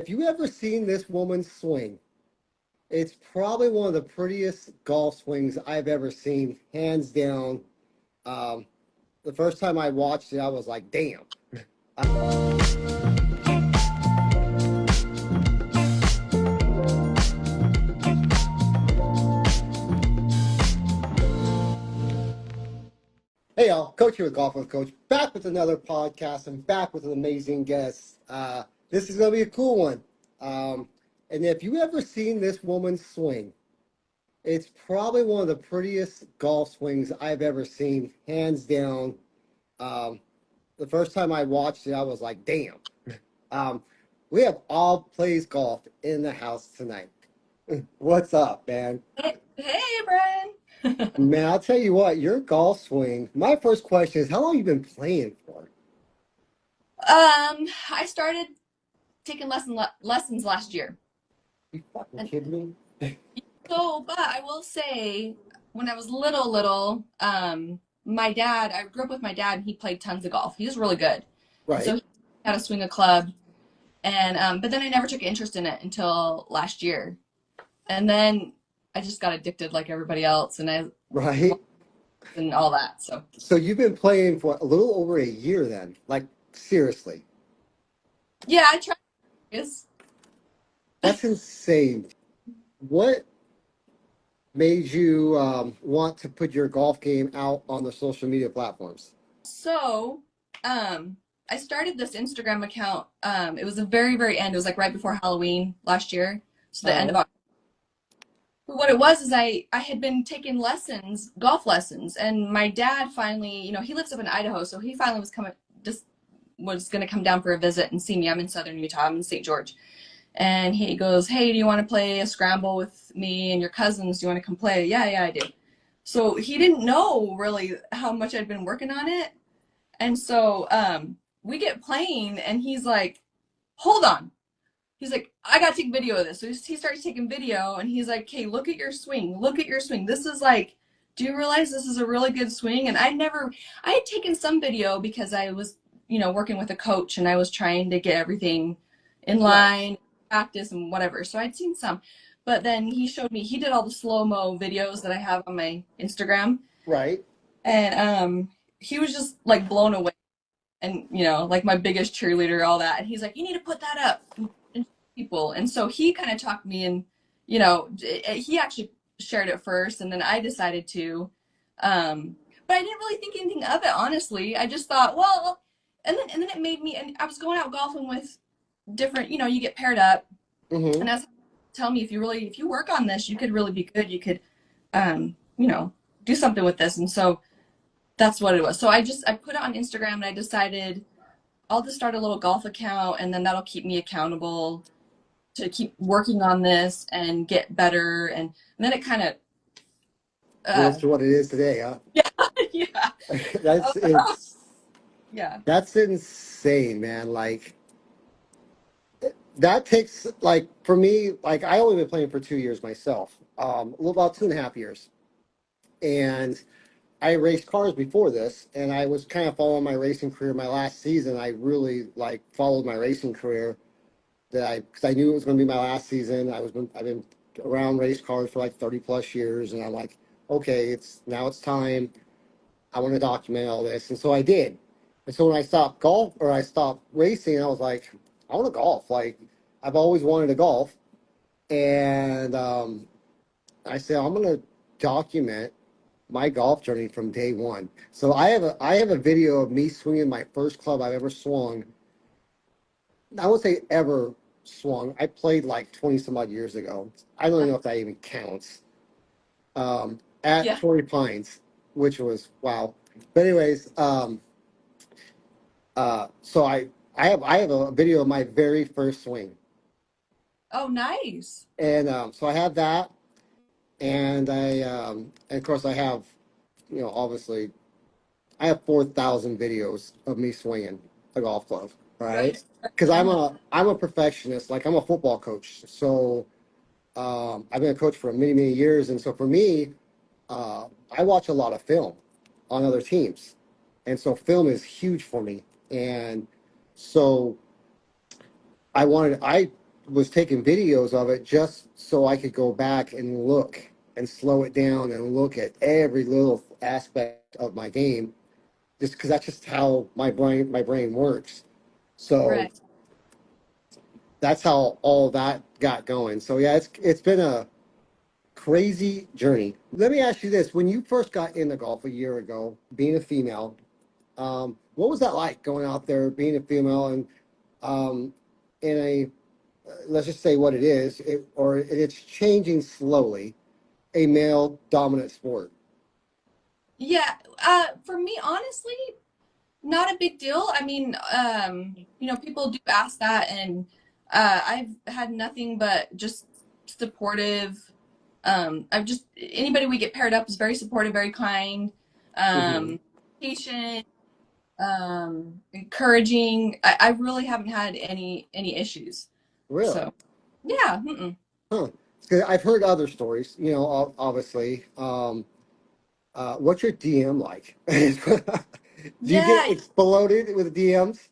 If you ever seen this woman swing, it's probably one of the prettiest golf swings I've ever seen, hands down. Um, the first time I watched it, I was like, damn. Hey y'all, Coach here with Golf with Coach, back with another podcast and back with an amazing guest. This is going to be a cool one. And if you ever seen this woman swing, it's probably one of the prettiest golf swings I've ever seen, hands down. The first time I watched it, I was like, damn. We have Aubsplaysgolf in the house tonight. What's up, man? Hey, Brian. Man, I'll tell you what, your golf swing, my first question is, how long have you been playing for? I started taking lessons last year. You fucking And kidding me? but I will say, when I was little, my dad, I grew up with my dad, and he played tons of golf. He was really good. And so Right. he had to swing a club. And but then I never took interest in it until last year. And then I just got addicted like everybody else, Right. and all that. So So you've been playing for a little over a year then. Like, seriously. yeah, I tried this. That's insane. What made you want to put your golf game out on the social media platforms? So, I started this Instagram account. It was the very, very end. It was like right before Halloween last year. So the end of Uh, October. What it was is I had been taking lessons, golf lessons, and my dad finally, he lives up in Idaho, so he finally was going to come down for a visit and see me. I'm in southern Utah. I'm in St. George. And he goes, "Hey, do you want to play a scramble with me and your cousins? Do you want to come play?" Yeah, yeah, I do. So he didn't know really how much I'd been working on it. And so we get playing, and he's like, "Hold on." He's like, "I got to take video of this." So he starts taking video, and he's like, "Hey, look at your swing. Look at your swing. This is like, do you realize this is a really good swing?" And I had taken some video because I was, working with a coach, and I was trying to get everything in right. line, practice, and whatever. So I'd seen some. But then he showed me, he did all the slow-mo videos that I have on my Instagram. Right. And he was just like blown away, and like my biggest cheerleader, all that. And he's like, "You need to put that up and people." And so he kind of talked me, and he actually shared it first, and then I decided to. But I didn't really think anything of it, honestly. I just thought, well, and then it made me. And I was going out golfing with different. You get paired up, Mm-hmm. and as tell me, if you work on this, you could really be good. You could, you know, do something with this. And so that's what it was. So I put it on Instagram, and I decided I'll just start a little golf account, and then that'll keep me accountable to keep working on this and get better. And then it kind of, Grows uh, to what it is today, huh? yeah, yeah, That's it's yeah. that's insane, man. Like that takes like for me, like I only been playing for 2 years myself. A little about 2.5 years. And I raced cars before this, and I was kind of following my racing career. My last season, I really like followed my racing career. Because I knew it was going to be my last season. I've been around race cars for like 30 plus years, and I'm like, okay, it's time. I want to document all this, and so I did. And so when I stopped golf or I stopped racing, I was like, I want to golf. Like I've always wanted to golf, and I said I'm going to document my golf journey from day one. So I have a video of me swinging my first club I've ever swung. I would say ever swung. I played like 20 some odd years ago. I don't even know if that even counts. At Yeah. Torrey Pines, which was wow. But anyways, so I have a video of my very first swing, Oh, nice. and so I have that, and of course I have, obviously I have 4,000 videos of me swinging a golf club, right? Right. Because Uh-huh. I'm a perfectionist. Like I'm a football coach, so I've been a coach for many many years, and so for me, I watch a lot of film on other teams, and so film is huge for me. And so I was taking videos of it just so I could go back and look and slow it down and look at every little aspect of my game, just because that's just how my brain works. So Right. that's how all that got going. So yeah, it's been a crazy journey. Let me ask you this: when you first got into golf a year ago, being a female, what was that like going out there being a female and in a let's just say what it is, or it's changing slowly, a male dominant sport. Yeah, for me, honestly, not a big deal. I mean, people do ask that, and I've had nothing but just supportive. I've just anybody we get paired up is very supportive, very kind, Hmm. um, patient, encouraging. I really haven't had any issues. Really? So yeah, mm-mm. Huh. 'Cause I've heard other stories, obviously. What's your DM like? Do you get Yeah, exploded with DMs?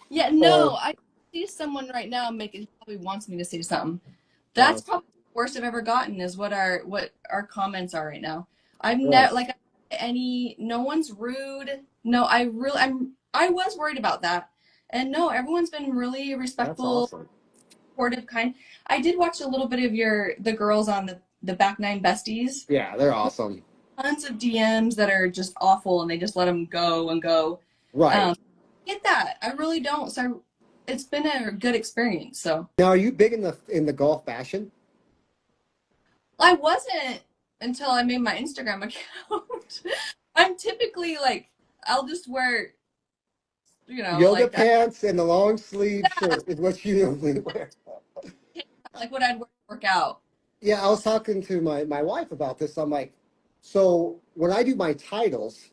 yeah. No, Or, I see someone right now making probably wants me to say something. uh, That's probably the worst I've ever gotten is what our comments are right now. I've really? never like any no one's rude. No, I was worried about that. And no, everyone's been really That's respectful, awesome. supportive, kind. I did watch a little bit of the girls on the back nine besties. Yeah, they're awesome. Tons of DMs that are just awful and they just let them go and go. Right. Um, get that. I really don't. So it's been a good experience. So Now, are you big in the golf fashion? I wasn't until I made my Instagram account. I'm typically like, I'll just wear, Yoga like pants and the long sleeve shirt is what you normally wear. like what I'd wear to work out. Yeah, I was talking to my wife about this. I'm like, so when I do my titles,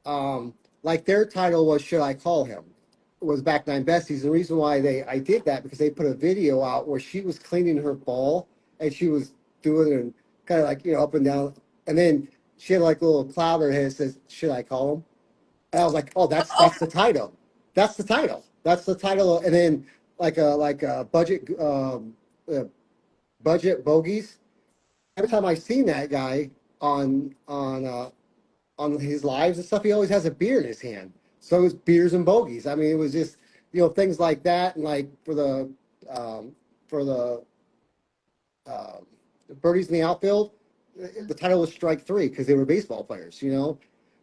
um, like their title was "Should I Call Him?" It was Back Nine Besties. The reason why I did that because they put a video out where she was cleaning her ball and she was doing it kind of like up and down, and then she had like a little cloud on her head that says "Should I call him?" And I was like, "Oh, that's Oh, that's the title. That's the title. That's the title." And then like a uh, budget bogeys. Every time I seen that guy on his lives and stuff, he always has a beer in his hand. So it was beers and bogeys. I mean, it was just things like that, and like um, for the birdies in the outfield, the title was Strike Three because they were baseball players.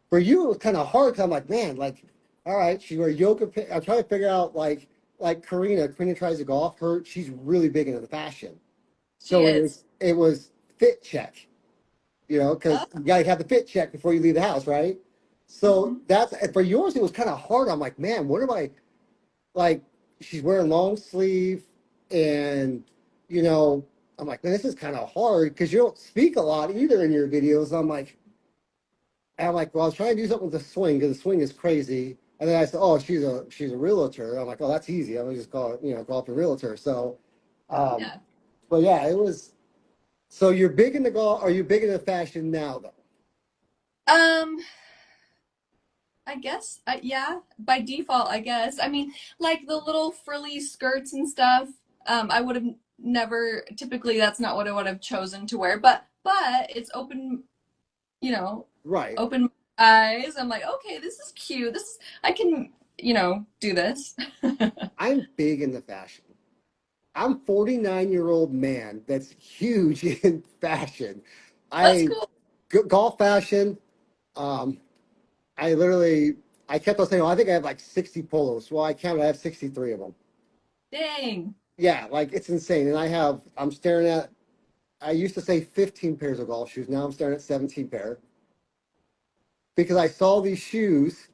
For you, it was kind of hard. 'Cause I'm like, man, like, all right, she wear yoga. I'm trying to figure out like Karina. Karina tries to golf. She's really big into the fashion. she So it is. was it was fit check, Oh, because you gotta have the fit check before you leave the house, right? So mhm. that's for yours. It was kind of hard. I'm like, man, what am I like? She's wearing long sleeve, and you know, I'm like, man, this is kind of hard because you don't speak a lot either in your videos. Well, I was trying to do something with the swing because the swing is crazy. And then I said, oh, she's a realtor. I'm like, oh, that's easy. I'm gonna just call it, golf a realtor. So, um, Yeah. but yeah, it was. So you're big into golf. Are you big into fashion now, though? Um, I guess, yeah, by default, I guess. I mean, like the little frilly skirts and stuff. I would have never. Typically, that's not what I would have chosen to wear. But it's open. Right. Open my eyes. I'm like, okay, this is cute. I can, do this. I'm big into fashion. I'm 49-year-old man that's huge in fashion. That's I cool. golf fashion. Um, I kept on saying, well, I think I have like 60 polos. Well, I counted. I have 63 of them. Dang. Yeah, like it's insane. And I'm staring at. I used to say 15 pairs of golf shoes. Now I'm staring at 17 pair because I saw these shoes.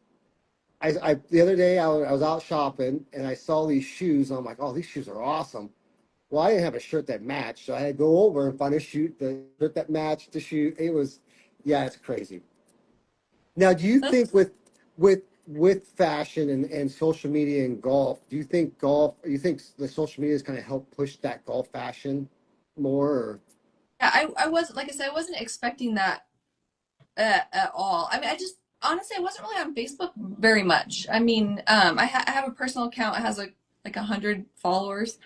The other day I was out shopping and I saw these shoes. And I'm like, oh, these shoes are awesome. Well, I didn't have a shirt that matched, so I had to go over and find the shirt that matched the shoe. Yeah, it's crazy. Now, do you That's think with fashion and social media and golf, do you think the social media has kind of helped push that golf fashion more? Or, yeah, I was like I said, I wasn't expecting that at all. I mean, I just honestly I wasn't really on Facebook very much. I mean, I have a personal account. It has like 100 followers.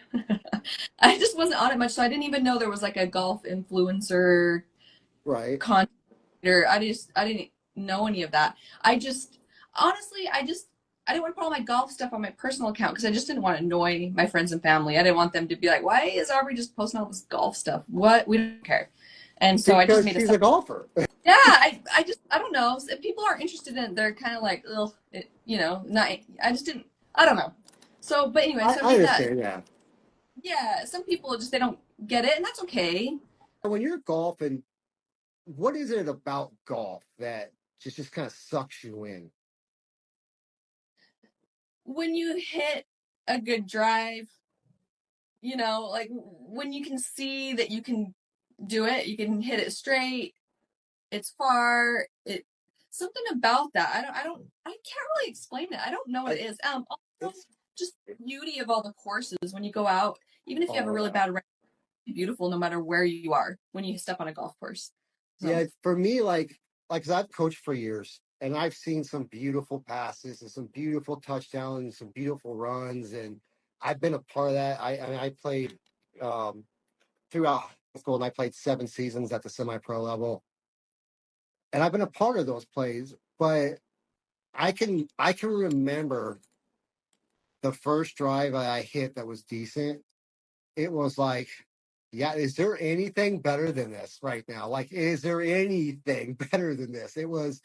I just wasn't on it much, so I didn't even know there was like a golf influencer Right. content creator. I didn't know any of that. I just honestly I didn't want to put all my golf stuff on my personal account because I just didn't want to annoy my friends and family. I didn't want them to be like, "Why is Aubrey just posting all this golf stuff?" What? We don't care. And so I just Because made a she's a golfer. yeah, I don't know. If people aren't interested in it, they're kind of like, ugh, not. I just didn't. I don't know. So, but anyway, so I I made that. understand, yeah. Yeah, some people just they don't get it, and that's okay. When you're golfing, what is it about golf that just kind of sucks you in? When you hit a good drive, like when you can see that you can do it, you can hit it straight, it's far, it something about that. I can't really explain it. I don't know what I, it is. Also it's just the beauty of all the courses when you go out, even if you have a oh really yeah. bad round, it's beautiful no matter where you are when you step on a golf course. So Yeah, for me, like 'cause I've coached for years and I've seen some beautiful passes and some beautiful touchdowns, some beautiful runs, and I've been a part of that. I played um, throughout high school, and I played 7 seasons at the semi-pro level, and I've been a part of those plays. But I can remember the first drive I hit that was decent. It was like, yeah, is there anything better than this right now? Like, is there anything better than this? It was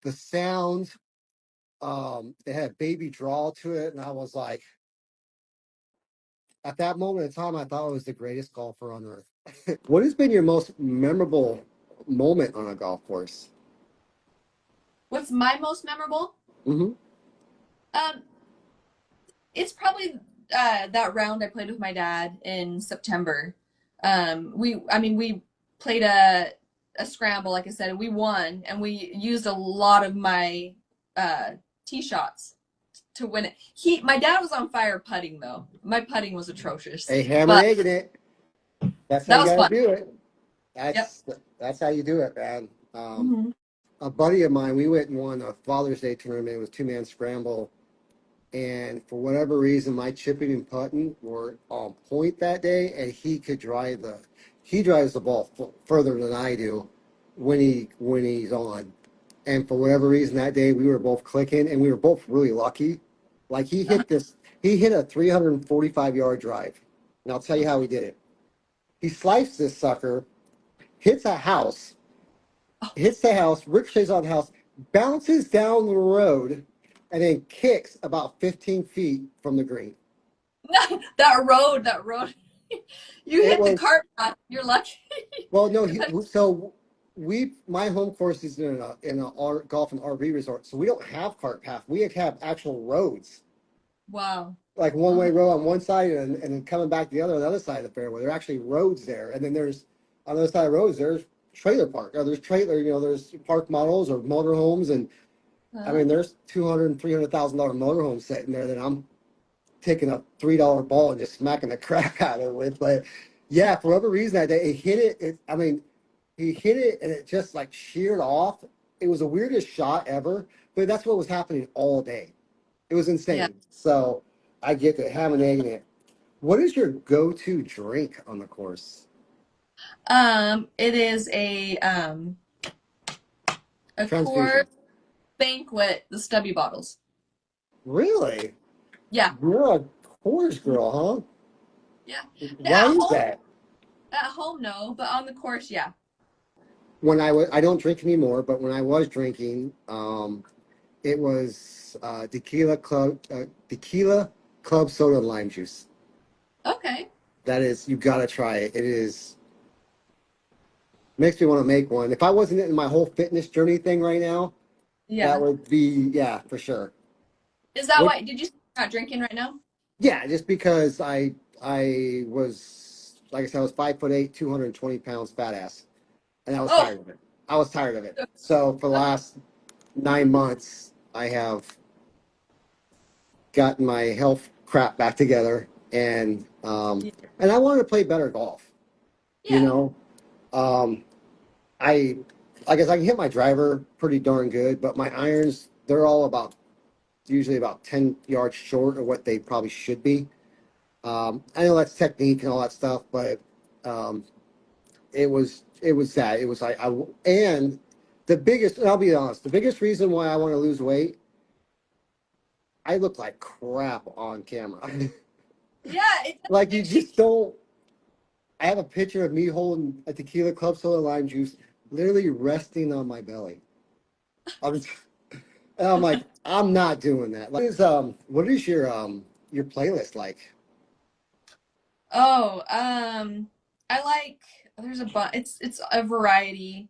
the sound. It had baby draw to it, and I was like, at that moment in time, I thought I was the greatest golfer on earth. What has been your most memorable moment on a golf course? what's my most memorable? Hmm. Um, it's probably that round I played with my dad in September. I mean, we played a scramble, like I said, and we won, and we used a lot of my uh, tee shots to win it. My dad was on fire putting though. My putting was atrocious, A hammer and but egg in it. That's how that you was got to fun. do it. Yep. That's how you do it, man. Hmm. A buddy of mine, we went and won a Father's Day tournament. It was 2-man scramble. And for whatever reason, my chipping and putting were on point that day, and he drives the ball further than I do when he's on. And for whatever reason that day, we were both clicking, and we were both really lucky. Like he hit a 345-yard drive, and I'll tell you how he did it. He sliced this sucker, hits a house, Oh, hits the house, ricochets on the house, bounces down the road, and then kicks about 15 feet from the green. that road. You It hit the was cart path. You're lucky. well, no, But so my home course is in a golf and RV resort, so we don't have cart path. We have actual roads, wow. like one Uh-huh. way road on one side, and then coming back the other on the other side of the fairway. There are actually roads there, and then there's on the other side of roads there's trailer park. Or there's trailer, there's park models or motorhomes, and I Uh-huh. mean, there's 200 and $300,000 motorhomes sitting there that I'm taking a $3 ball and just smacking the crap out of it with. But yeah, for whatever reason that day, it hit it. I mean, he hit it and it just like sheared off. It was the weirdest shot ever, but that's what was happening all day. It was Yeah. insane. So I get to have an egg in it. What is your go-to drink on the course? It is a core Transfusion. banquet, the stubby bottles. Really? Yeah. You're a course girl, Yeah. huh? Why At is home, that? no, but on the course, yeah. I don't drink anymore, but when I was drinking, it was tequila club soda and lime juice. Okay. That is, you gotta try it. It is makes me want to make one. If I wasn't in my whole fitness journey thing right now, that Yeah. would be, yeah, for sure. Is that What? why? Did you say you're not drinking right now? Yeah, just because I was like I said, I was 5'8", 220 pounds, fat ass, and I was Oh, tired of it. I was tired of it. So for the last 9 months, I have gotten my health crap back together, yeah. and I wanted to play better golf. You Yeah. know, um, I guess I can hit my driver pretty darn good, but my irons they're all about usually about 10 yards short of what they probably should be. I know that's technique and all that stuff, but um, it was that it was like and the biggest. I'll be honest. The biggest reason why I want to lose weight, I look like crap on camera. Yeah, it Like you makes you. just don't. I have a picture of me holding a tequila club soda lime juice, literally resting on my belly. I'm, and I'm like, I'm not doing that. Like, what is your playlist like? Oh, I like. There's a bunch. It's a variety.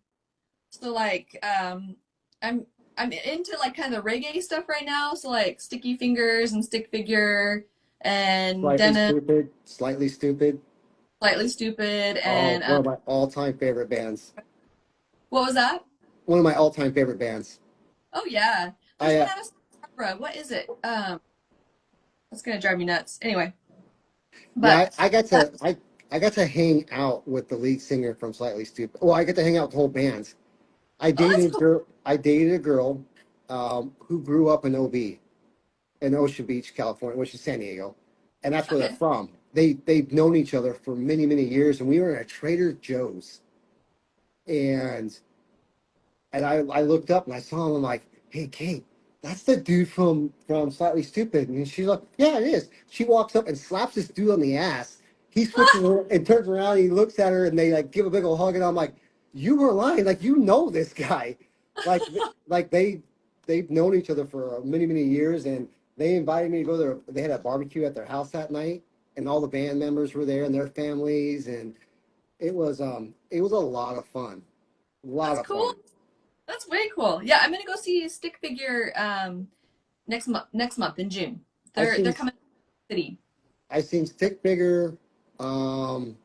So like, I'm I'm into like kind of the reggae stuff right now. So like Sticky Fingers and Stick Figure and Slightly Denim, stupid, slightly stupid. Slightly Stupid, Oh, and one of my all-time favorite bands. what was that? One of my all-time favorite bands. Oh yeah, there's I one out of Santa Barbara. What is it? That's gonna drive me nuts. Anyway, but yeah, I got to hang out with the lead singer from Slightly Stupid. Well, I got to hang out with the whole band. oh, that's cool. I dated a girl who grew up in OB in Ocean Beach, California, which is San Diego, and that's where they're Okay, from. They've known each other for many years, and we were in a Trader Joe's, and I looked up and I saw him. I'm like, hey, Kate, that's the dude from Slightly Stupid. And she's like, yeah, it is. She walks up and slaps this dude on the ass. He switches her and turns around and he looks at her and they like give a big old hug. And I'm like, you were lying. Like, you know this guy. Like, like they've known each other for many years. And they invited me to go there. They had a barbecue at their house that night. And all the band members were there and their families. And it was a lot of fun. A lot that's of cool. fun. That's way cool. Yeah, I'm gonna go see Stick Figure next month in June. I They're seen coming to the city. I seen Stick Figure, um,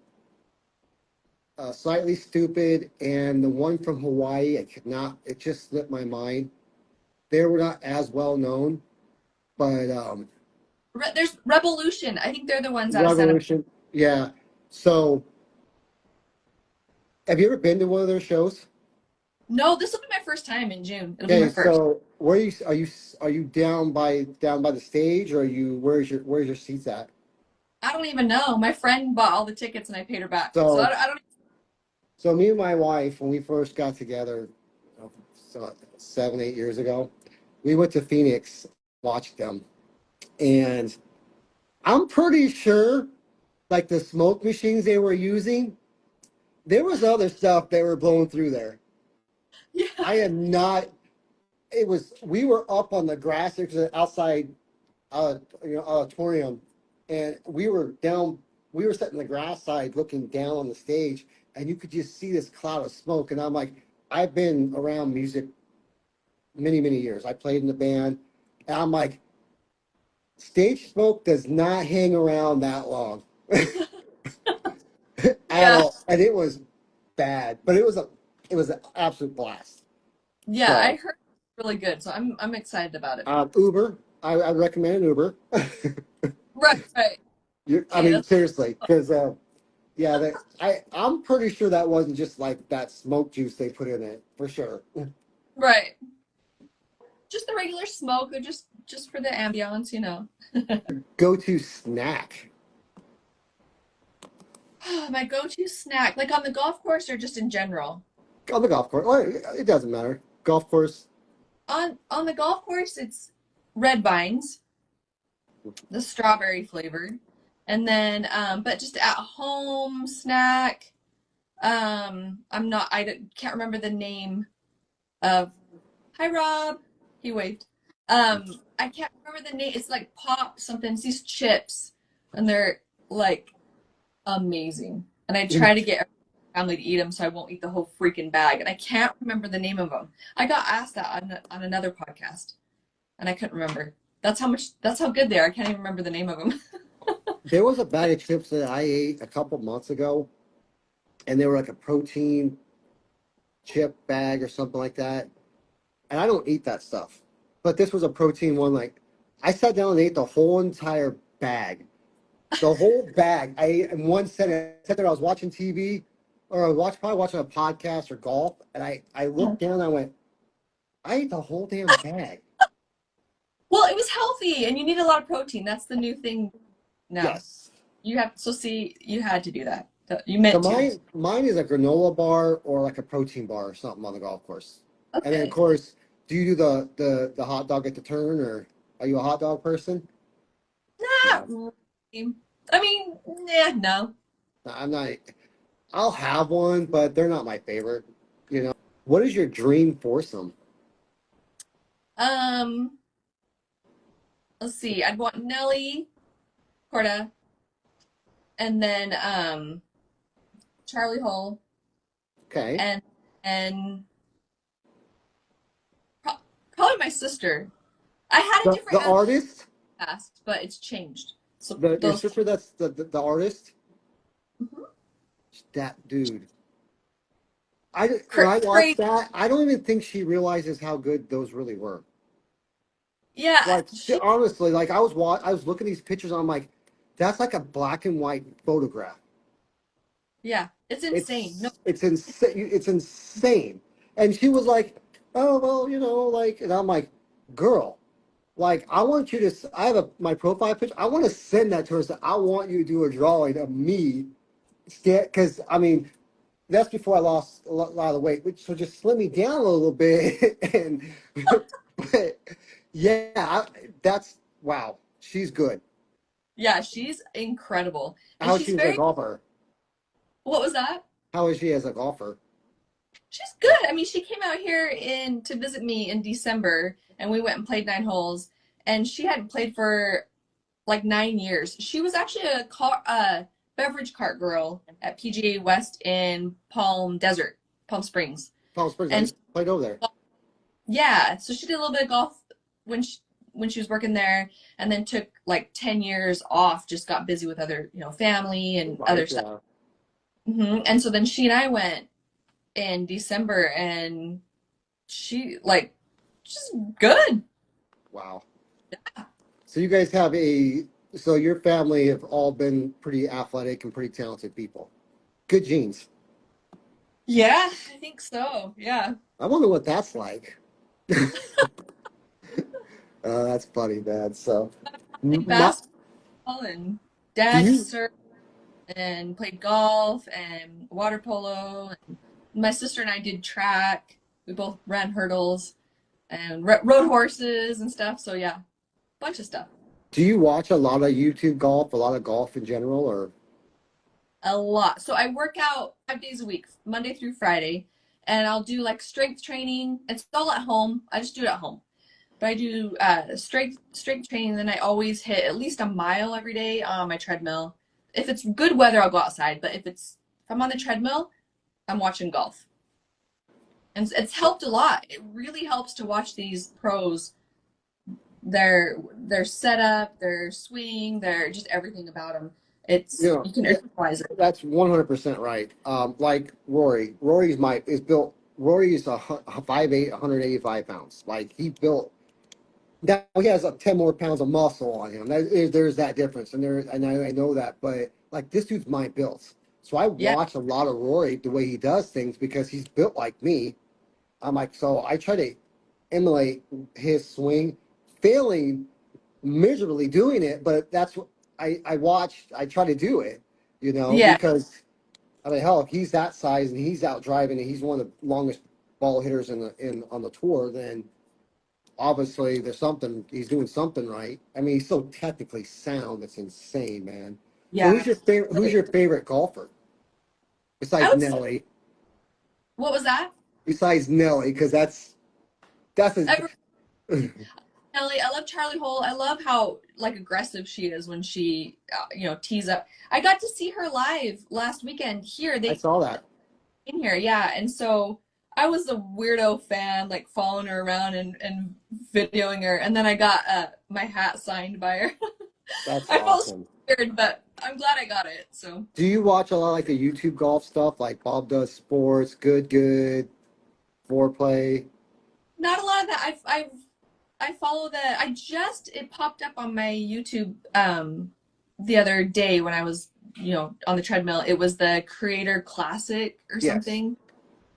Slightly Stupid, and the one from Hawaii. I could not. It just slipped my mind. They were not as well known, but There's Revolution. I think they're the ones out of Santa. Revolution. Yeah. So, have you ever been to one of their shows? No, this will be my first time in June. It'll be my Okay. first. So, where are you down by the stage, or are you where's your seats at? I don't even know. My friend bought all the tickets and I paid her back. So So, I don't. so me and my wife, when we first got together, so 7 8 years ago, we went to Phoenix, watched them, and I'm pretty sure, like the smoke machines they were using, there was other stuff they were blowing through there. Yeah. I am not. It was we were up on the grass. There's an outside, auditorium, and we were down. We were sitting in the grass side, looking down on the stage, and you could just see this cloud of smoke. And I'm like, I've been around music many years. I played in the band, and I'm like, stage smoke does not hang around that long at Yeah. all, and it was bad, but it was an absolute blast. Yeah, I So, heard it's really good. So I'm excited about it. Uber, I recommend an Uber. Right, right. I Okay, mean, that's seriously, because yeah, I'm pretty sure that wasn't just like that smoke juice they put in it for sure. right. Just the regular smoke, or just for the ambiance. Go to snack My go-to snack, like on the golf course or just in general? on the golf course. Well, it doesn't matter. Golf course. On the golf course, it's red vines, the strawberry flavored. And then but just at home snack, can't remember the name of. Hi Rob. He waved. I can't remember the name. It's like pop something. It's these chips and they're like amazing. And I try to get my family to eat them so I won't eat the whole freaking bag. And I can't remember the name of them. I got asked that on another podcast and I couldn't remember. That's how good they are. I can't even remember the name of them. There was a bag of chips that I ate a couple months ago, and they were like a protein chip bag or something like that. And I don't eat that stuff, but this was a protein one. Like, I sat down and ate the whole entire bag. The whole bag. I ate in one setting. I sat there, I was watching TV, or probably watching a podcast or golf, and I looked down and I went, I ate the whole damn bag. Well, it was healthy, and you need a lot of protein. That's the new thing now. Yes. You have so see, you had to do that. You So meant to. mine is a granola bar or like a protein bar or something on the golf course. And then of Okay. course, do you do the hot dog at the turn, or are you a hot dog person? Not No. really. I mean, yeah, no. I'm not. I'll have one, but they're not my favorite. What is your dream foursome? Um, let's see. I'd want Nelly, Corda, and then Charlie Hole, Okay. and and pro probably my sister. I had a The different answer artist, in the past, but it's changed. So the your those. sister that's the artist, Mhm. that dude. When I watch Crazy. that, I don't even think she realizes how good those really were. Yeah, Like she. honestly, like I was looking at these pictures. I'm like, that's like a black and white photograph. Yeah, it's insane. No, It's insane. It's insane. And she was like, oh well, like, and I'm like, girl, like I want you to. I have my profile picture. I want to send that to her. So I want you to do a drawing of me, because I mean that's before I lost a lot of the weight, which so just slim me down a little bit. And but yeah, that's wow. She's good. yeah, she's incredible, and How is she's she as a very. golfer? What was that? How is she as a golfer? She's good. I mean, she came out here in to visit me in December, and we went and played 9 holes. And she hadn't played for like 9 years. She was actually a beverage cart girl at PGA West in Palm Springs. Palm Springs. I And used to play over there. yeah, so she did a little bit of golf when she was working there, and then took like 10 years off. Just got busy with other family and other Life, stuff. yeah. And so then she and I went in December, and she like she's good. Wow. So you guys have so your family have all been pretty athletic and pretty talented people. Good genes. Yeah, I think so. Yeah. I wonder what that's like. That's funny, man. So, Played my, basketball, and do dad you surfed and played golf and water polo. And my sister and I did track. We both ran hurdles and rode horses and stuff. So yeah, bunch of stuff. do you watch a lot of YouTube golf, a lot of golf in general, or A lot. So I work out 5 days a week, Monday through Friday, and I'll do like strength training. It's all at home. I just do it at home. But I do strength training, then I always hit at least a mile every day on my treadmill. If it's good weather, I'll go outside. But if I'm on the treadmill, I'm watching golf. And it's helped a lot. It really helps to watch these pros, their setup, their swing, their just everything about them. you It's know? you can internalize it. That's 100% right. Like Rory. Rory is a 5'8", 185 pounds. Like he built. Now he has like 10 more pounds of muscle on him. There's that difference, and I know that. But like this dude's my built, so I Yeah, watch a lot of Rory the way he does things because he's built like me. I'm like, so I try to emulate his swing, failing miserably doing it, but that's what I watch. I try to do it, yeah, because I mean, hell, if he's that size and he's out driving and he's one of the longest ball hitters in on the tour, then obviously there's something he's doing something right. I mean, he's so technically sound. It's insane, man. So yeah. who's Really. your favorite golfer I besides would say, Nelly? what was that? Besides Nelly, because that's a Kelly, I love Charlie Hole. I love how like aggressive she is when she tees up. I got to see her live last weekend here. I They saw that. in here, yeah. And so I was a weirdo fan, like following her around and videoing her. And then I got my hat signed by her. That's I felt awesome. scared, but I'm glad I got it. So Do you watch a lot like the YouTube golf stuff, like Bob Does Sports, Good, Foreplay? not a lot of that. I follow the. I just it popped up on my YouTube the other day when I was on the treadmill. It was the Creator Classic or Yes. something,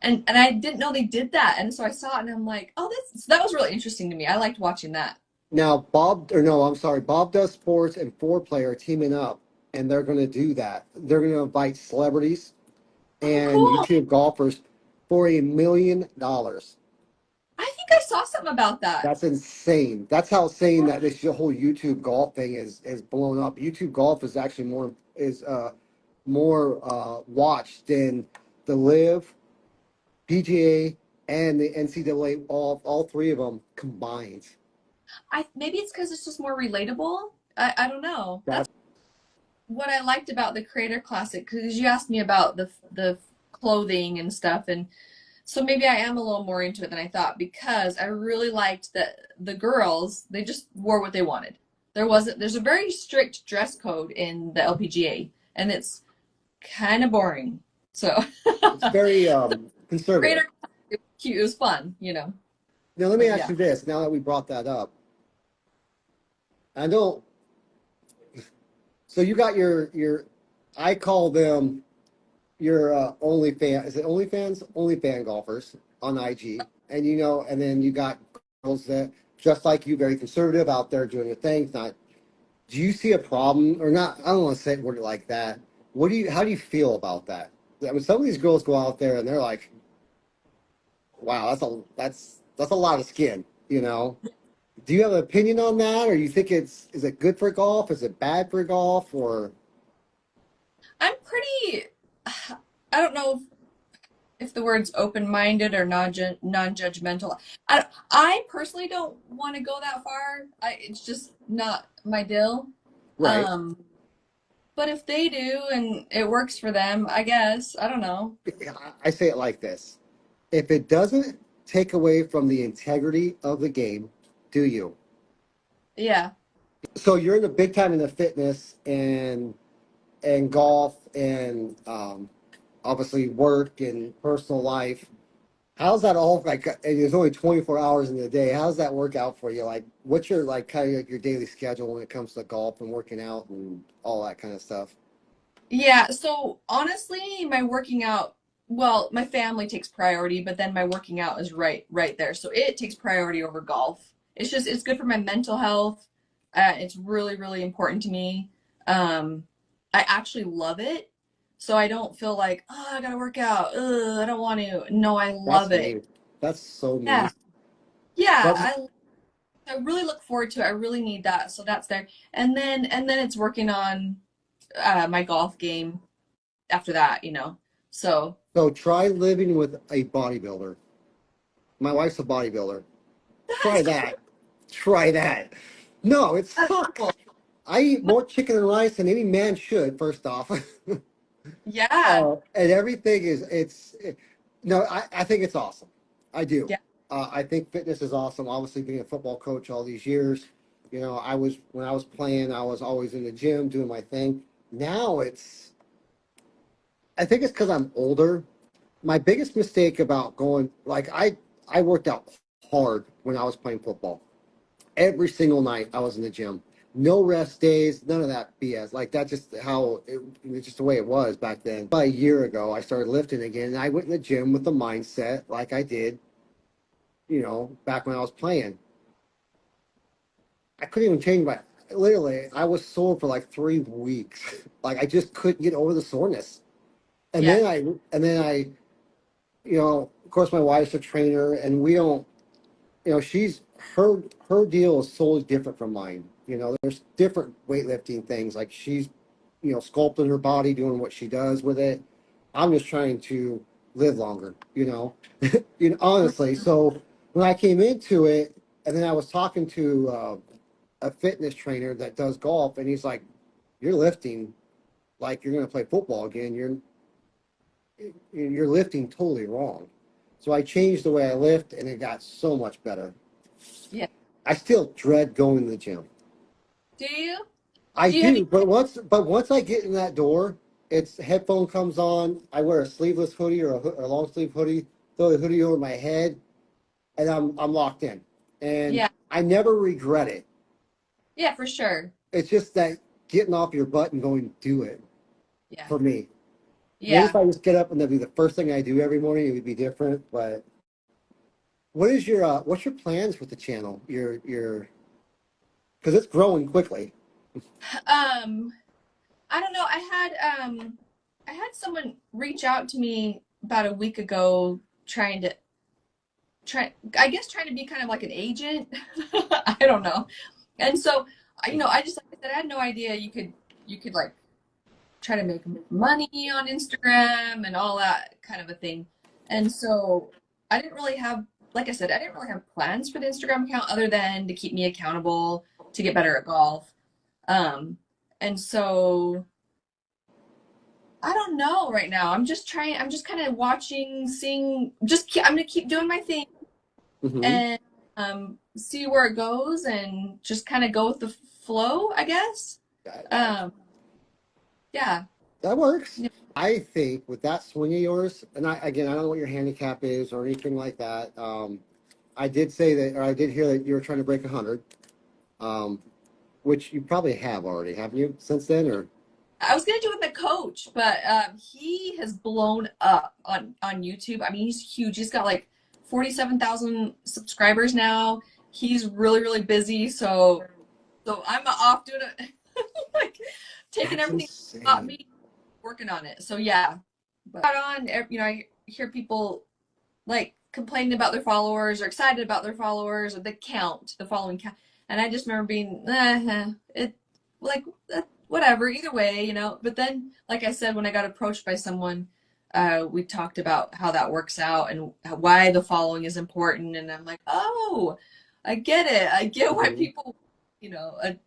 and I didn't know they did that, and so I saw it and I'm like, oh, that was really interesting to me. I liked watching that. Now, Bob, or no, I'm sorry, Bob Does Sports and 4Play are teaming up, and they're going to do that. They're going to invite celebrities Oh, and cool. YouTube golfers for $1 million. I think I saw something about that. That's insane. That's how insane that this whole YouTube golf thing is blown up. YouTube golf is actually more watched than the Live, PGA, and the NCAA. All three of them combined. I maybe it's because it's just more relatable. I don't know. That's That's what I liked about the Creator Classic because you asked me about the clothing and stuff, and so maybe I am a little more into it than I thought because I really liked that the girls they just wore what they wanted. There's a very strict dress code in the LPGA, and it's kind of boring. So it's very conservative. Creator Classic, it was cute. It was fun, Now let me But ask yeah. you this. Now that we brought that up, I don't. So you got your I call them your OnlyFans. Is it OnlyFans? OnlyFan golfers on IG, and and then you got girls that just like you, very conservative out there doing their thing. Not. Do you see a problem or not? I don't want to say it word it like that. How do you feel about that? I mean, some of these girls go out there and they're like, "Wow, that's a lot of skin," you know. Do you have an opinion on that, or you think is it good for golf? Is it bad for golf? Or I'm pretty. I don't know if the word's open-minded or non-judgmental. I personally don't want to go that far. It's just not my deal. right? Um, but if they do and it works for them, I guess. I don't know. I say it like this: if it doesn't take away from the integrity of the game, do you? Yeah. So you're in the big time in the fitness and golf and obviously work and personal life. How's that all like? And there's only 24 hours in the day. How's that work out for you? Like, what's your like kind of like your daily schedule when it comes to golf and working out and all that kind of stuff? Yeah, so honestly, my working out, well, my family takes priority, but then my working out is right there. So it takes priority over golf. It's good for my mental health. It's really important to me. Um, I actually love it. So I don't feel like, oh, I gotta work out. Ugh, I don't want to. No, I love That's it. me. That's so Yeah. me. Yeah, That's I really look forward to it. I really need that. So that's there. And then it's working on my golf game after that. So so try living with a bodybuilder. My wife's a bodybuilder. Try that's that. Try that. No, it sucks. cool. I eat more chicken and rice than any man should, first off. Yeah. And everything no, I think it's awesome. I do. Yeah. I think fitness is awesome. Obviously, being a football coach all these years, when I was playing, I was always in the gym doing my thing. Now I think it's because I'm older. My biggest mistake about going, like, I worked out hard when I was playing football. Every single night I was in the gym. No rest days, none of that BS. Like that's just it's just the way it was back then. About a year ago, I started lifting again, and I went in the gym with the mindset like I did, back when I was playing. I couldn't even change literally, I was sore for like 3 weeks. Like I just couldn't get over the soreness. And Yeah. then of course my wife's a trainer, and we don't she's her deal is solely different from mine. There's different weightlifting things. Like she's, sculpting her body, doing what she does with it. I'm just trying to live longer, honestly. So when I came into it, and then I was talking to a fitness trainer that does golf, and he's like, "You're lifting like you're going to play football again. You're lifting totally wrong." So I changed the way I lift, and it got so much better. Yeah. I still dread going to the gym. Do you? I Do you have any? do, but once I get in that door, it's headphone comes on. I wear a sleeveless hoodie or a long sleeve hoodie, throw the hoodie over my head, and I'm locked in. And Yeah. I never regret it. Yeah, for sure. It's just that getting off your butt and going do it Yeah. for me. Maybe if Yeah. I just get up and that'd be the first thing I do every morning, it would be different. But what's your plans with the channel? Your Because it's growing quickly. Um, I don't know. I had someone reach out to me about a week ago trying to I guess trying to be kind of like an agent. I don't know. And so, I just like I said, I had no idea you could like try to make money on Instagram and all that kind of a thing. And so I didn't really have, like I said, I didn't really have plans for the Instagram account other than to keep me accountable to get better at golf. Um, and so I don't know right now. I'm just kind of watching, seeing, I'm gonna keep doing my thing Hmm. and see where it goes and just kind of go with the flow, I guess. Um, yeah. That works. Yeah. I think with that swing of yours, and again, I don't know what your handicap is or anything like that. I did say that, or I did hear that you were trying to break 100, um, which you probably have already, haven't you, since then? Or I was gonna do it with a coach, but he has blown up on YouTube. I mean, he's huge. He's got like 47,000 subscribers now. He's really busy, so I'm off doing it, like taking that's everything about insane. me, working on it. So yeah, but on, I hear people like complaining about their followers or excited about their followers or the following count. And I just remember being, it like whatever, either way, But then, like I said, when I got approached by someone, we talked about how that works out and why the following is important. And I'm like, oh, I get it. I get why Hmm. people,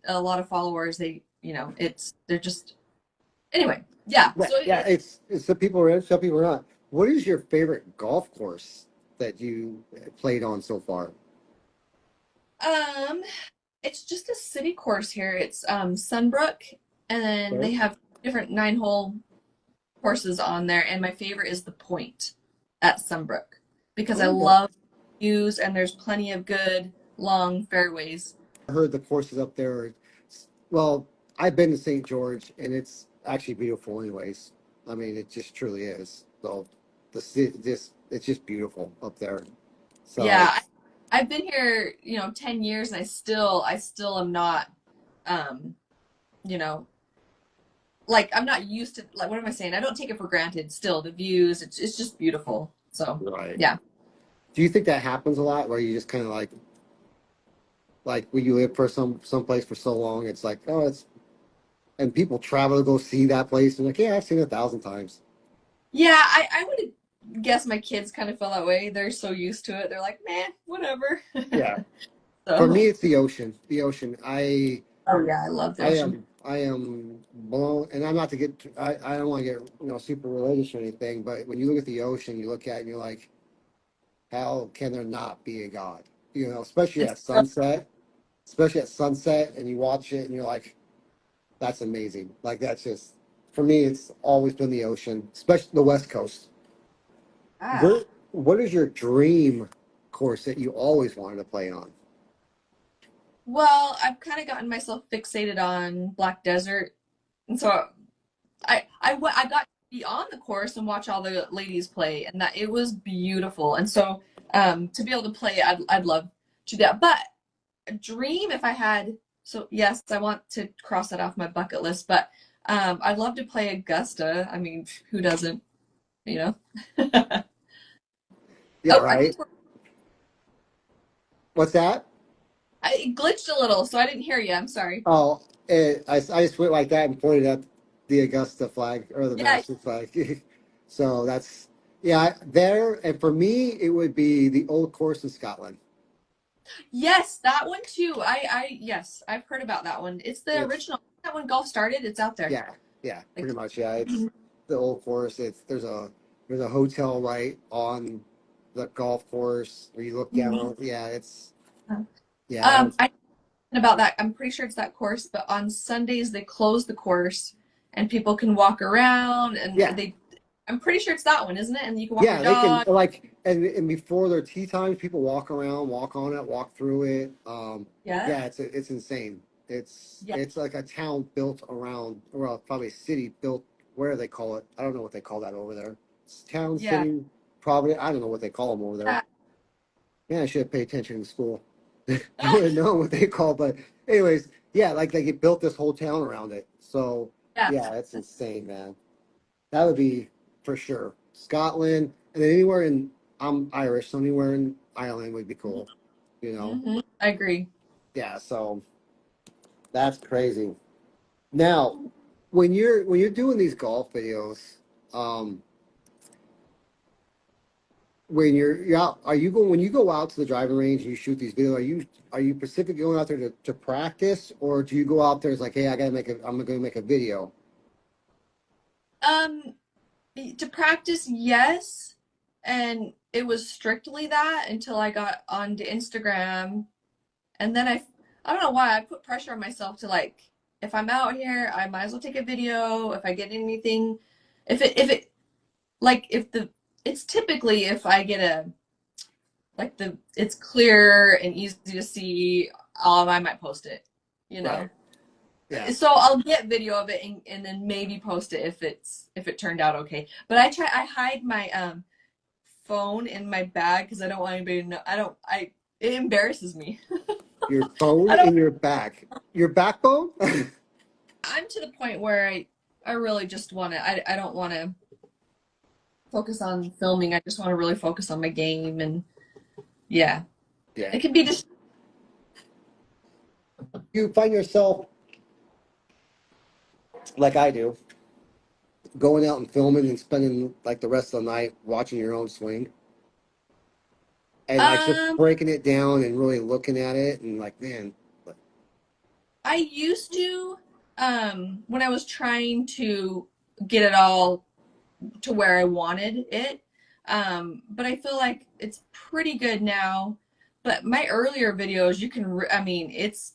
a lot of followers, they're just, anyway, yeah. Yeah, So yeah. It's some people are in, some people are not. What is your favorite golf course that you played on so far? um, it's just a city course here. It's Sunbrook, and then they Okay. have different 9-hole courses on there. And my favorite is the Point at Sunbrook because I Okay. love views and there's plenty of good long fairways. I heard the courses up there. Well, I've been to St. George, and it's actually beautiful, anyways. I mean, it just truly is. So the city, just it's just beautiful up there. So Yeah, it's I've been here, 10 years and I still am not, um, you know, like I'm not used to, like, what am I saying? I don't take it for granted still. The views, it's just beautiful. So, right. yeah. Do you think that happens a lot, where you just kind of like when you live for some place for so long, it's like, oh, it's and people travel to go see that place, and like, yeah, I've seen it 1,000 times. Yeah, I would guess my kids kind of feel that way. They're so used to it. They're like, man, whatever. Yeah. For me, So, it's the ocean. The ocean. oh yeah, I love the ocean. I am blown, and I'm not to get. I don't want to get super religious or anything, but when you look at the ocean, you look at it and you're like, how can there not be a God? Especially It's at so, sunset. Especially at sunset, and you watch it, and you're like, that's amazing. Like that's just for me. It's always been the ocean, especially the West Coast. ah. What is your dream course that you always wanted to play on? Well, I've kind of gotten myself fixated on Black Desert, and so I got to be on the course and watch all the ladies play, and that it was beautiful. And so, to be able to play, I'd love to do that. But a dream, if I had, so yes, I want to cross that off my bucket list. But I'd love to play Augusta. I mean, who doesn't? You know. Yeah, Oh, I right. think What's that? I glitched a little, so I didn't hear you. I'm sorry. Oh, I just went like that and pointed at the Augusta flag or the Yeah. Masters flag. So that's yeah there. And for me, it would be the old course in Scotland. Yes, that one too. Yes, I've heard about that one. It's the It's original. That when golf started, it's out there. yeah, yeah, Like, pretty much. Yeah, it's mhm. the old course. It's there's a hotel right on the golf course where you look down. Yeah, yeah, that was I about that. I'm pretty sure it's that course, but on Sundays they close the course and people can walk around and yeah. I'm pretty sure it's that one, isn't it? And you can walk your Yeah, they can dog. like and before their tea times, people walk around, walk on it, walk through it. Yeah. Yeah, it's insane. Yeah. It's like a town built around, well, probably a city built where they call it. I don't know what they call that over there. It's town, Yeah. city, probably. I don't know what they call them over there. Yeah. Yeah, I should have paid attention in school. I would have known what they call, but Anyways, yeah, like they built this whole town around it. So Yeah. yeah, it's insane, man. That would be for sure. Scotland, and then anywhere in, I'm Irish, so anywhere in Ireland would be cool. You know? I agree. Yeah, so that's crazy. Now, when you're doing these golf videos, um, when you're out, are you going when you go out to the driving range and you shoot these videos? Are you specifically going out there to practice, or do you go out there as like, hey, I'm gonna make a video? Um, to practice, yes. And it was strictly that until I got onto Instagram. And then I don't know why I put pressure on myself to like, if I'm out here, I might as well take a video. If I get anything, if it, like, if the, it's typically if I get a, like it's clear and easy to see, I might post it, you Right. know? Yeah. So I'll get video of it and then maybe post it if it turned out okay. But I hide my phone in my bag because I don't want anybody to know. It embarrasses me. Your phone I don't in your back. Your backbone? I'm to the point where I really just want to I don't want to focus on filming. I just want to really focus on my game and yeah. Yeah. It can be just You find yourself like I do, going out and filming and spending like the rest of the night watching your own swing and like just um breaking it down and really looking at it and like, man, I used to when I was trying to get it all to where I wanted it. But I feel like it's pretty good now. But my earlier videos, you can, I mean, it's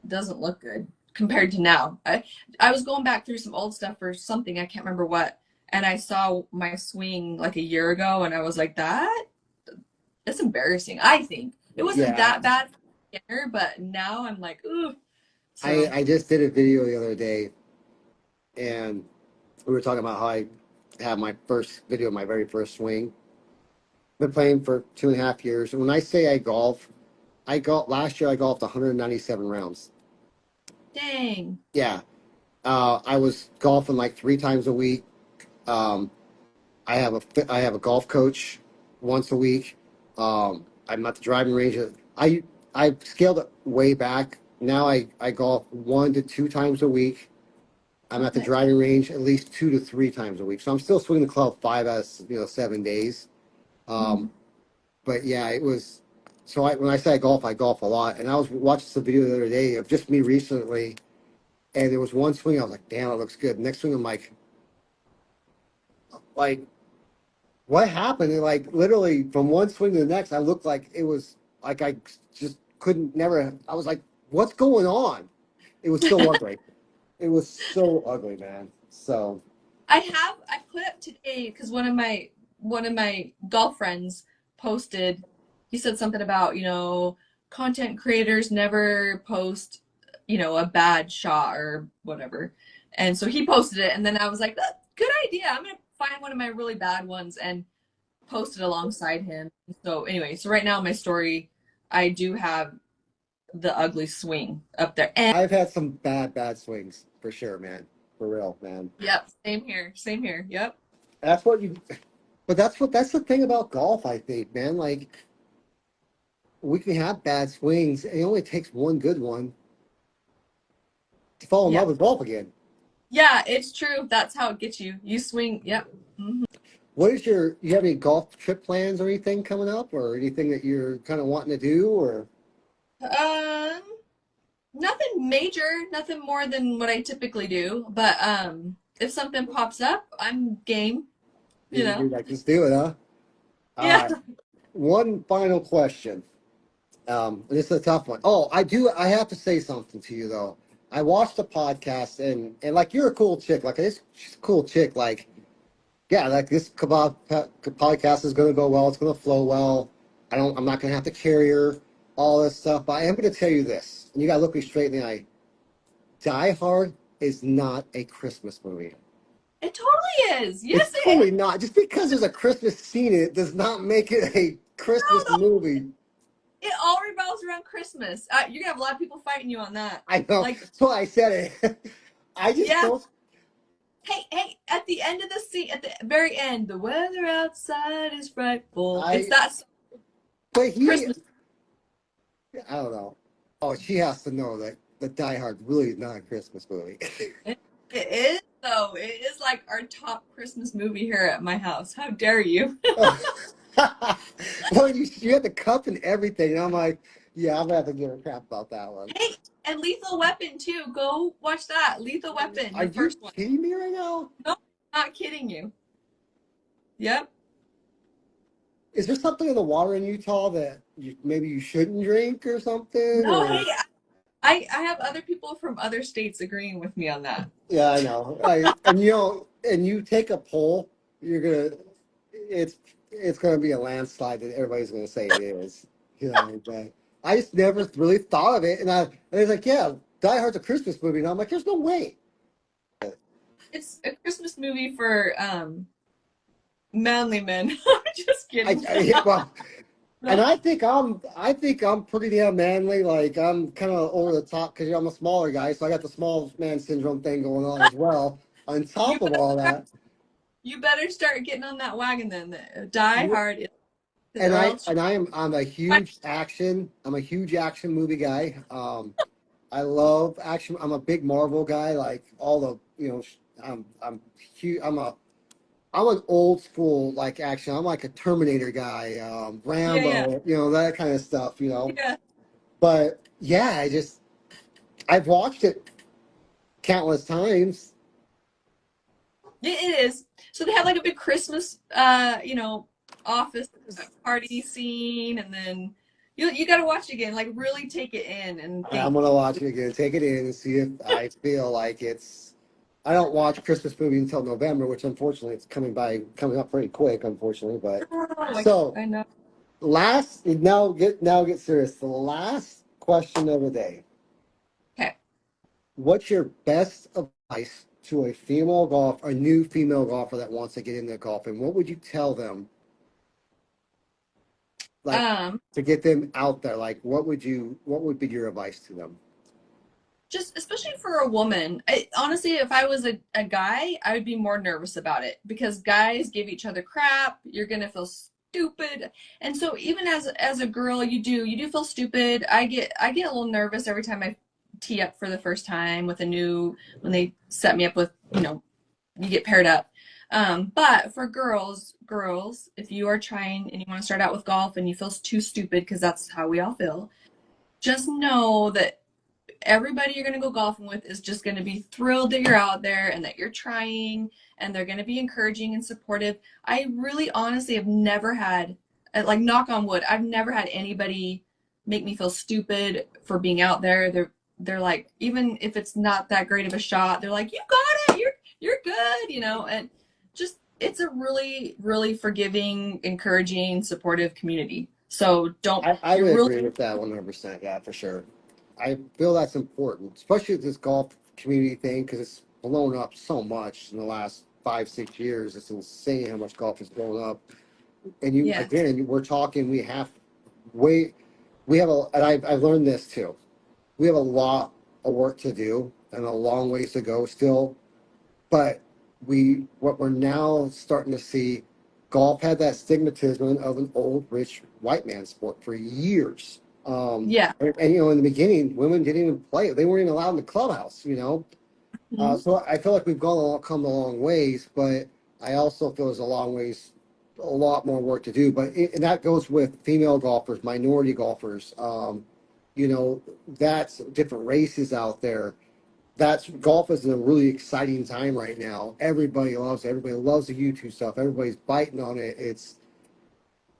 doesn't look good compared to now. I was going back through some old stuff for something, I can't remember what, and I saw my swing like a year ago, and I was like, that's embarrassing. I think it wasn't yeah. that bad for beginner, but now I'm like, ooh. I So, I just did a video the other day and we were talking about how I had my first video, my very first swing. Been playing for 2.5 years. And when I say I golf last year I golfed 197 rounds. dang. Yeah. I was golfing like 3 times a week. Um, I have a golf coach once a week. I'm at the driving range. I scaled it way back. Now I golf 1 to 2 times a week. I'm at the Okay. driving range at least 2 to 3 times a week. So I'm still swinging the club 7 days. Mhm. Um, but yeah, it was. So when I say I golf a lot. And I was watching some video the other day of just me recently, and there was one swing I was like, damn, it looks good. Next swing I'm like what happened? And like literally from one swing to the next, I looked like it was like I just couldn't never. I was like, what's going on? It was so ugly. It was so ugly, man. So I put up today because one of my golf friends posted. He said something about content creators never post a bad shot or whatever, and so he posted it, and then I was like, good idea. I'm gonna find one of my really bad ones and post it alongside him. So anyway, so right now in my story, I do have the ugly swing up there, and I've had some bad swings for sure, man. For real, man. yep, same here. Yep. That's what you. But that's the thing about golf. I think, man. Like we can have bad swings. It only takes one good one to fall in Yeah. love with golf again. Yeah, it's true. That's how it gets you. You swing. Yep. Hmm. What is you have any golf trip plans or anything coming up, or anything that you're kind of wanting to do, or? Um, Nothing major, nothing more than what I typically do. But if something pops up, I'm game. You You're know. like, just do it, huh? All Yeah. right. One final question. And this is a tough one. Oh, I do. I have to say something to you though. I watched the podcast and like you're a cool chick. Like this, she's a cool chick. Like yeah, like this podcast is gonna go well. It's gonna flow well. I'm not gonna have to carry her. All this stuff. But I am gonna tell you this, and you gotta look me straight in the eye. Die Hard is not a Christmas movie. It totally is. It's Yes, it is. totally not. Just because there's a Christmas scene in it does not make it a Christmas No, movie. it all revolves revolves around Christmas. You're gonna have a lot of people fighting you on that. I know. Like, So I said it. I just yeah. don't. Hey, at the end of the scene, at the very end, the weather outside is frightful. It's I. that But he. Christmas. I don't know. Oh, she has to know that the Die Hard really is not a Christmas movie. It is though. It is like our top Christmas movie here at my house. How dare you? Well, you had the cup and everything. And I'm like, yeah, I'm gonna have to give a crap about that one. Hey, and Lethal Weapon too. Go watch that. Lethal Weapon, Are the you first one. kidding me right now? No, not kidding you. Yep. Is there something in the water in Utah that maybe you shouldn't drink or something? No, Or hey, I have other people from other states agreeing with me on that. yeah, I know. And you take a poll, you're gonna, it's gonna be a landslide that everybody's gonna say it is. But I just never really thought of it, and it's like, yeah, Die Hard's a Christmas movie, and I'm like, there's no way. It's a Christmas movie for manly men. I'm just kidding. Well, and No, I think I'm pretty damn manly. Like I'm kind of over the top because I'm a smaller guy, so I got the small man syndrome thing going on as well. On you top of all that, you better start getting on that wagon then. Die Hard, and or else I'm a huge action movie guy. I love action. I'm a big Marvel guy. Like all the I'm huge. I'm an old school like action. I'm like a Terminator guy, yeah, yeah, Rambo, that kind of stuff. yeah. But yeah, I've watched it countless times. It is. So they have like a big Christmas, office party scene, and then you got to watch it again. Like really take it in and I'm think. gonna watch it again, take it in, and see if I feel like it's. I don't watch Christmas movies until November, which unfortunately it's coming up pretty quick, unfortunately. But Oh, so I know. now get serious. The last question of the day. Okay. What's your best advice to a new female golfer that wants to get into golfing? What would you tell them, like, Um, to get them out there? Like, what would be your advice to them? just especially for a woman. Honestly, if I was a guy, I would be more nervous about it because guys give each other crap. You're gonna feel stupid, and so even as a girl, you do feel stupid. I get a little nervous every time I tee up for the first time with a new when they set me up with you get paired up. But for girls, if you are trying and you want to start out with golf and you feel too stupid because that's how we all feel, just know that everybody you're going to go golfing with is just going to be thrilled that you're out there and that you're trying, and they're going to be encouraging and supportive. I really honestly have never had, like, knock on wood, I've never had anybody make me feel stupid for being out there. They're like, even if it's not that great of a shot, they're like, you got it, you're good, and just it's a really, really forgiving, encouraging, supportive community. So don't I you would really agree with that 100%. Yeah, for sure. I feel that's important, especially with this golf community thing, because it's blown up so much in the last 5, 6 years. It's insane how much golf has blown up. And yeah. we're talking. Way, we have and I've learned this too. We have a lot of work to do and a long ways to go still. But what we're now starting to see, golf had that stigmatism of an old, rich white man sport for years. Yeah. And in the beginning, women didn't even play; they weren't even allowed in the clubhouse. Mhm. So I feel like come a long ways, but I also feel there's a lot more work to do. And that goes with female golfers, minority golfers. That's different races out there. That's golf is a really exciting time right now. Everybody loves it. Everybody loves the YouTube stuff. Everybody's biting on it.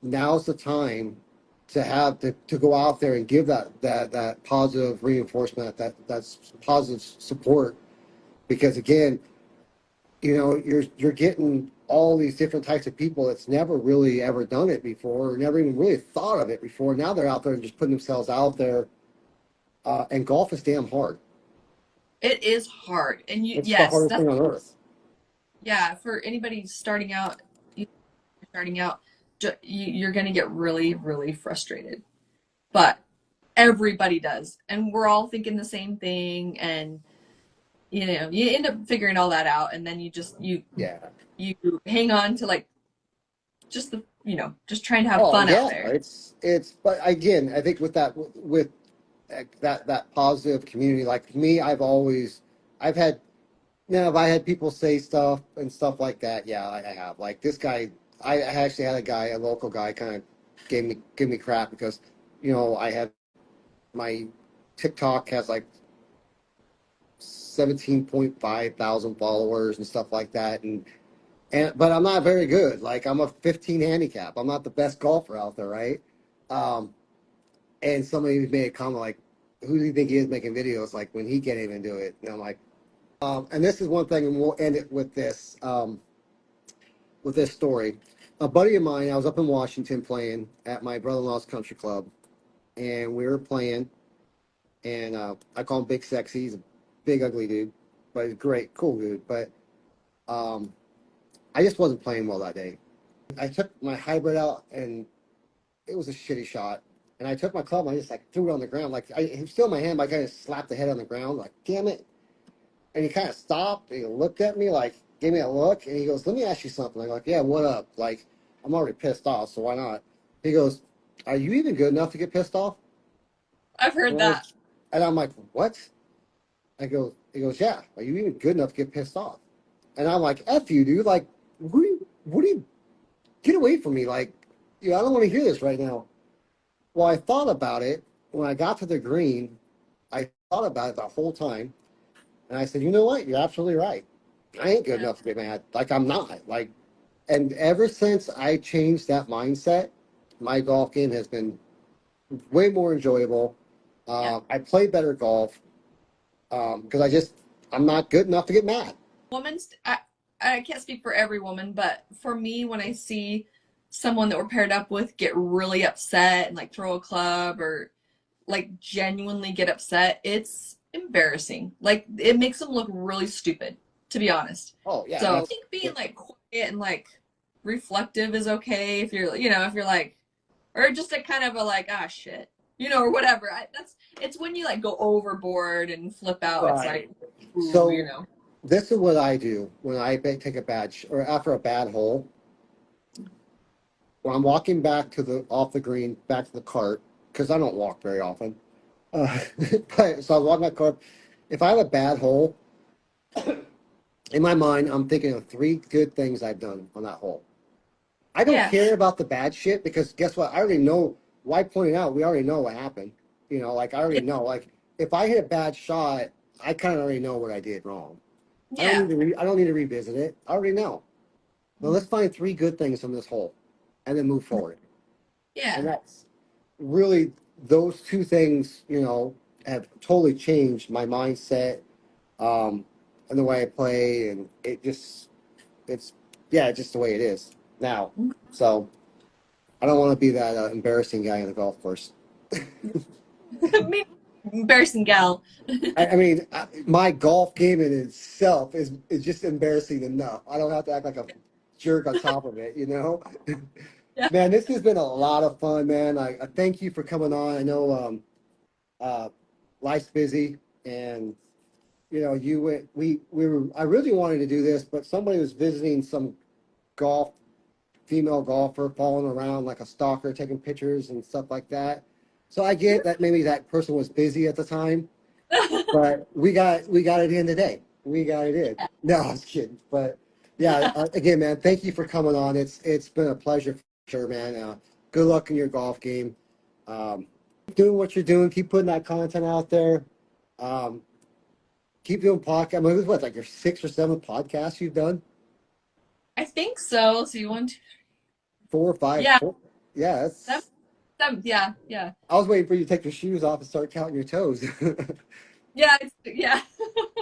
Now's the time to go out there and give that positive reinforcement, that's positive support. Because again, you're getting all these different types of people that's never really ever done it before, or never even really thought of it before. Now they're out there and just putting themselves out there. And golf is damn hard. It is hard. And It's the yes, hardest that's, thing on earth. yeah, for anybody starting out, you're going to get really, really frustrated. But everybody does, and we're all thinking the same thing, and you end up figuring all that out, and then Yeah. you hang on to like just the just trying to have Oh fun out yeah, there. it's but again, I think with that positive community, like me, I've had if I had people say stuff and stuff like that, yeah, I have. Like this guy, I actually had a local guy, kind of give me crap because, I have my TikTok has like 17.5 thousand followers and stuff like that, and but I'm not very good. Like I'm a 15 handicap. I'm not the best golfer out there, right? Um, and somebody made a comment like, "Who do you think he is making videos like when he can't even do it?" And I'm like, and this is one thing, and we'll end it with this story. A buddy of mine, I was up in Washington playing at my brother-in-law's country club, and we were playing, and I call him Big Sexy. He's a big ugly dude, but he's great, cool dude. But um, I just wasn't playing well that day. I took my hybrid out, and it was a shitty shot. And I took my club, and I just like threw it on the ground. Like it was still in my hand, but I kind of slapped the head on the ground. Like, damn it! And he kind of stopped. And he looked at me, like gave me a look, and he goes, "Let me ask you something." I'm like, "Yeah, what up?" Like, I'm already pissed off, so why not? He goes, "Are you even good enough to get pissed off?" I've heard And, that. I'm like, "What?" He goes, "Yeah. Are you even good enough to get pissed off?" And I'm like, "F you, dude. Like, what do you get away from me? Like, I don't want to hear this right now." Well, I thought about it when I got to the green. I thought about it the whole time, and I said, "You know what? You're absolutely right. I ain't good Yeah. enough to get mad. Like, I'm not. Like, and ever since I changed that mindset, my golf game has been way more enjoyable. Yeah. I play better golf because I'm not good enough to get mad. Woman's I can't speak for every woman, but for me, when I see someone that we're paired up with get really upset and like throw a club or like genuinely get upset, it's embarrassing. Like it makes them look really stupid, to be honest. Oh yeah, So I think being like quiet and like reflective is okay if you're like, or just a kind of a like, ah, shit, or whatever. It's when you like go overboard and flip out. It's like, right. ooh, So this is what I do when I take a or after a bad hole. When I'm walking back to the off the green, back to the cart, because I don't walk very often. Uh, but so I walk my cart. If I have a bad hole, in my mind, I'm thinking of three good things I've done on that hole. I don't Yeah, care about the bad shit because guess what? I already know. Why point it out? We already know what happened. Like I already yeah, know. Like if I hit a bad shot, I kind of already know what I did wrong. yeah, I don't need to revisit it. I already know. But let's find three good things from this hole, and then move forward. And yeah. that's really those two things. Have totally changed my mindset, um, and the way I play, and it's yeah, it's just the way it is now. So. I don't want to be that embarrassing guy on the golf course. Me, embarrassing gal. I mean, my golf game in itself is just embarrassing enough. I don't have to act like a jerk on top of it, you know? Yeah. Man, this has been a lot of fun, man. I thank you for coming on. I know uh, life's busy, and you went. We were. I really wanted to do this, but somebody was visiting some golf female golfer following around like a stalker, taking pictures and stuff like that. So I get that maybe that person was busy at the time, but we got it in today. We got it in. No, I was kidding, but yeah. Again, man, thank you for coming on. It's been a pleasure, for sure, man. Good luck in your golf game. Keep doing what you're doing. Keep putting that content out there. Um, keep doing podcast. I mean, it was what, like your sixth or seventh podcast you've done? I think so. So you want to, Four or five? yeah, Four? Yeah, that, that's yeah, yeah, I was waiting for you to take your shoes off and start counting your toes. yeah, yeah.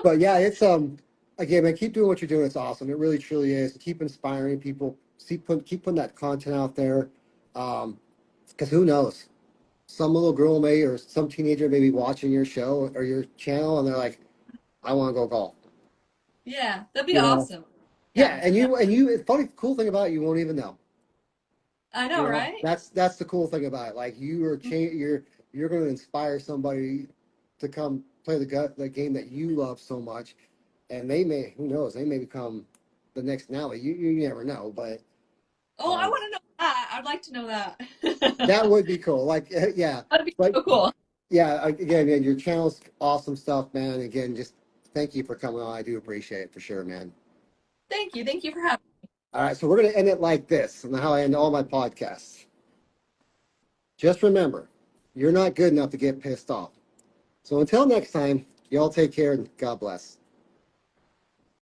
But yeah, it's again, man, keep doing what you're doing. It's awesome. It really truly is. Keep inspiring people. Keep putting that content out there. Because who knows? Some little girl may or some teenager may be watching your show or your channel and they're like, I want to go golf. Yeah, that'd be You know? awesome. Yeah, Yeah, and it's funny, cool thing about it, you won't even know. I know, right? That's the cool thing about it. Like you're you're going to inspire somebody to come play the game that you love so much, and they may, who knows, they may become the next Nally. You never know, but Oh, I um, want to know that. I'd like to know that that. would be cool. Like, yeah, That'd be but so cool. yeah, again, man, your channel's awesome stuff, man. Again, just thank you for coming on. I do appreciate it for sure, man. Thank you. Thank you for having me. All right, so we're going to end it like this, and how I end all my podcasts. Just remember, you're not good enough to get pissed off. So until next time, y'all take care and God bless.